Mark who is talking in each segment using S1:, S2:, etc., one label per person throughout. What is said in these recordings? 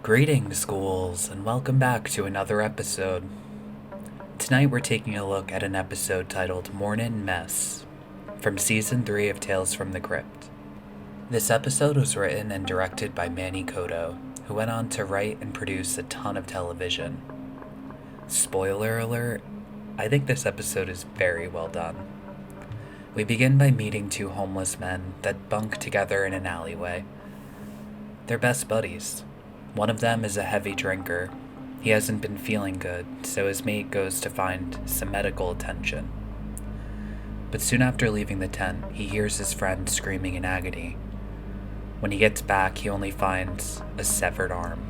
S1: Greetings, schools, and welcome back to another episode. Tonight we're taking a look at an episode titled Mournin Mess from Season 3 of Tales from the Crypt. This episode was written and directed by Manny Cotto, who went on to write and produce a ton of television. Spoiler alert, I think this episode is very well done. We begin by meeting two homeless men that bunk together in an alleyway. They're best buddies. One of them is a heavy drinker. He hasn't been feeling good, so his mate goes to find some medical attention. But soon after leaving the tent, he hears his friend screaming in agony. When he gets back, he only finds a severed arm.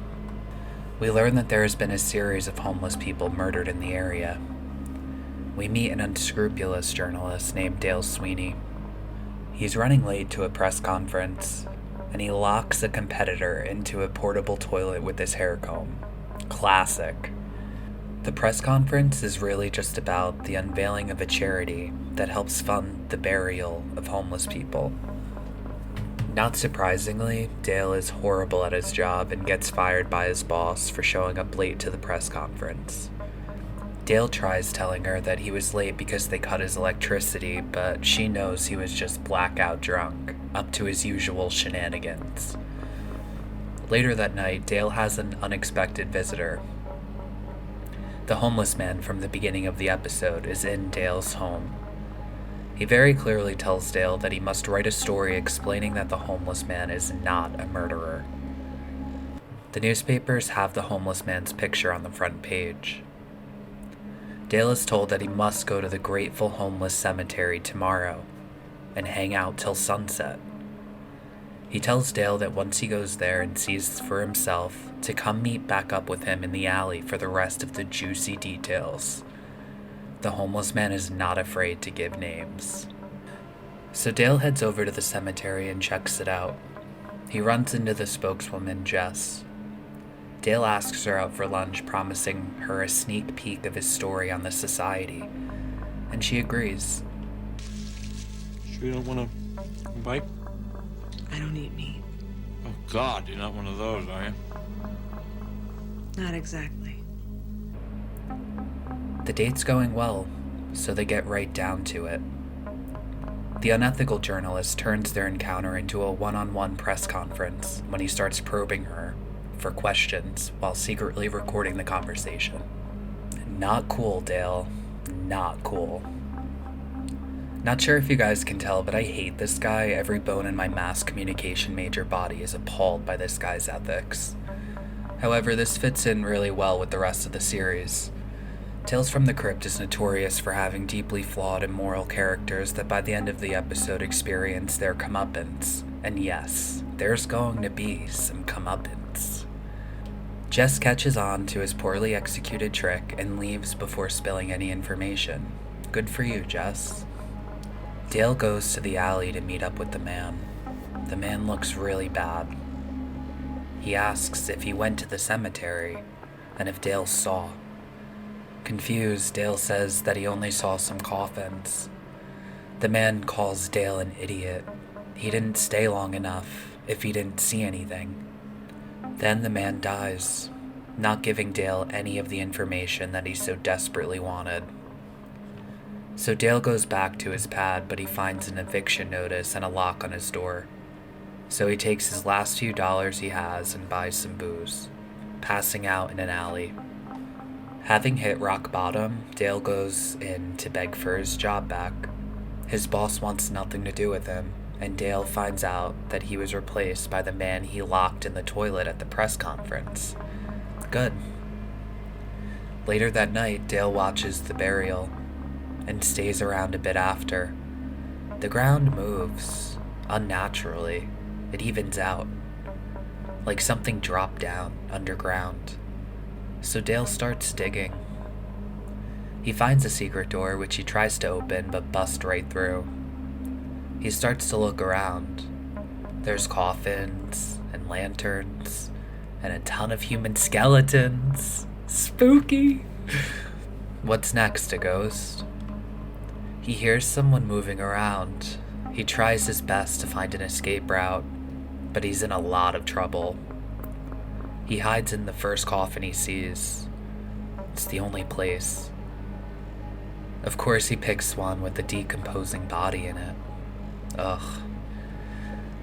S1: We learn that there has been a series of homeless people murdered in the area. We meet an unscrupulous journalist named Dale Sweeney. He's running late to a press conference, and he locks a competitor into a portable toilet with his hair comb. Classic. The press conference is really just about the unveiling of a charity that helps fund the burial of homeless people. Not surprisingly, Dale is horrible at his job and gets fired by his boss for showing up late to the press conference. Dale tries telling her that he was late because they cut his electricity, but she knows he was just blackout drunk, up to his usual shenanigans. Later that night, Dale has an unexpected visitor. The homeless man from the beginning of the episode is in Dale's home. He very clearly tells Dale that he must write a story explaining that the homeless man is not a murderer. The newspapers have the homeless man's picture on the front page. Dale is told that he must go to the Grateful Homeless Cemetery tomorrow and hang out till sunset. He tells Dale that once he goes there and sees for himself, to come meet back up with him in the alley for the rest of the juicy details. The homeless man is not afraid to give names. So Dale heads over to the cemetery and checks it out. He runs into the spokeswoman, Jess. Dale asks her out for lunch, promising her a sneak peek of his story on the society, and she agrees.
S2: Sure you don't want a bite?
S3: I don't eat meat.
S2: Oh God, you're not one of those, are you?
S3: Not exactly.
S1: The date's going well, so they get right down to it. The unethical journalist turns their encounter into a one-on-one press conference when he starts probing her for questions while secretly recording the conversation. Not cool, Dale. Not cool. Not sure if you guys can tell, but I hate this guy. Every bone in my mass communication major body is appalled by this guy's ethics. However, this fits in really well with the rest of the series. Tales from the Crypt is notorious for having deeply flawed and moral characters that by the end of the episode experience their comeuppance. And yes, there's going to be some comeuppance. Jess catches on to his poorly executed trick and leaves before spilling any information. Good for you, Jess. Dale goes to the alley to meet up with the man. The man looks really bad. He asks if he went to the cemetery and if Dale saw. Confused, Dale says that he only saw some coffins. The man calls Dale an idiot. He didn't stay long enough if he didn't see anything. Then the man dies, not giving Dale any of the information that he so desperately wanted. So Dale goes back to his pad, but he finds an eviction notice and a lock on his door. So he takes his last few dollars he has and buys some booze, passing out in an alley. Having hit rock bottom, Dale goes in to beg for his job back. His boss wants nothing to do with him, and Dale finds out that he was replaced by the man he locked in the toilet at the press conference. Good. Later that night, Dale watches the burial and stays around a bit after. The ground moves, unnaturally. It evens out, like something dropped down underground. So Dale starts digging. He finds a secret door which he tries to open but busts right through. He starts to look around. There's coffins and lanterns and a ton of human skeletons. Spooky! What's next, a ghost? He hears someone moving around. He tries his best to find an escape route, but he's in a lot of trouble. He hides in the first coffin he sees. It's the only place. Of course, he picks one with a decomposing body in it. Ugh.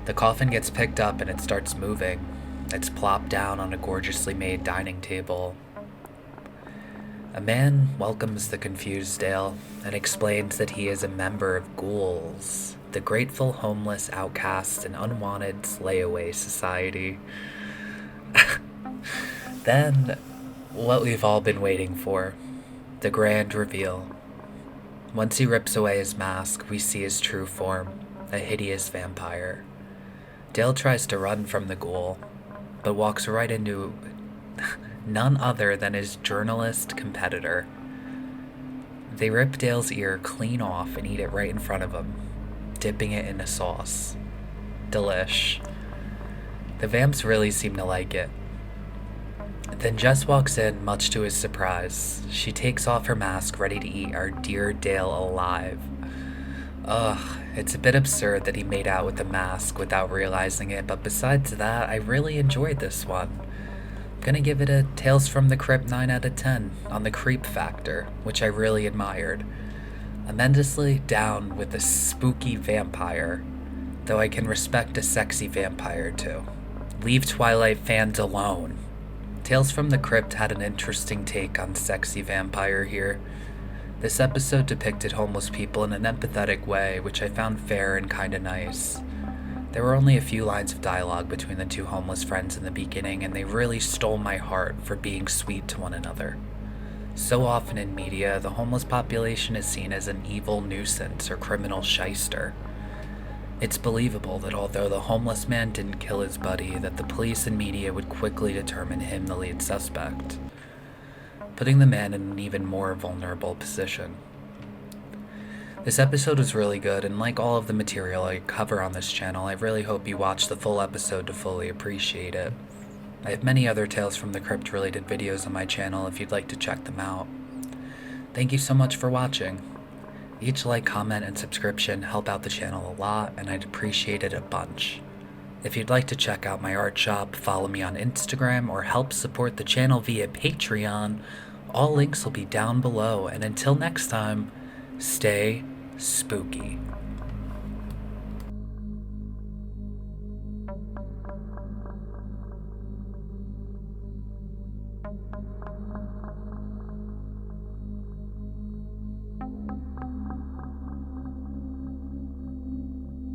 S1: The coffin gets picked up and it starts moving. It's plopped down on a gorgeously made dining table. A man welcomes the confused Dale and explains that he is a member of Ghouls, the grateful homeless outcast and unwanted slayaway society. Then, what we've all been waiting for, the grand reveal. Once he rips away his mask, we see his true form, a hideous vampire. Dale tries to run from the ghoul, but walks right into none other than his journalist competitor. They rip Dale's ear clean off and eat it right in front of him, dipping it in a sauce. Delish. The vamps really seem to like it. Then Jess walks in, much to his surprise. She takes off her mask, ready to eat our dear Dale alive. Ugh, it's a bit absurd that he made out with the mask without realizing it, but besides that, I really enjoyed this one. I'm gonna give it a Tales from the Crypt 9 out of 10 on the creep factor, which I really admired. I'm endlessly down with a spooky vampire, though I can respect a sexy vampire too. Leave Twilight fans alone. Tales from the Crypt had an interesting take on sexy vampire here. This episode depicted homeless people in an empathetic way, which I found fair and kinda nice. There were only a few lines of dialogue between the two homeless friends in the beginning, and they really stole my heart for being sweet to one another. So often in media, the homeless population is seen as an evil nuisance or criminal shyster. It's believable that although the homeless man didn't kill his buddy, that the police and media would quickly determine him the lead suspect, putting the man in an even more vulnerable position. This episode was really good, and like all of the material I cover on this channel, I really hope you watch the full episode to fully appreciate it. I have many other Tales from the Crypt related videos on my channel if you'd like to check them out. Thank you so much for watching. Each like, comment, and subscription help out the channel a lot, and I'd appreciate it a bunch. If you'd like to check out my art shop, follow me on Instagram, or help support the channel via Patreon, all links will be down below, and until next time, stay spooky.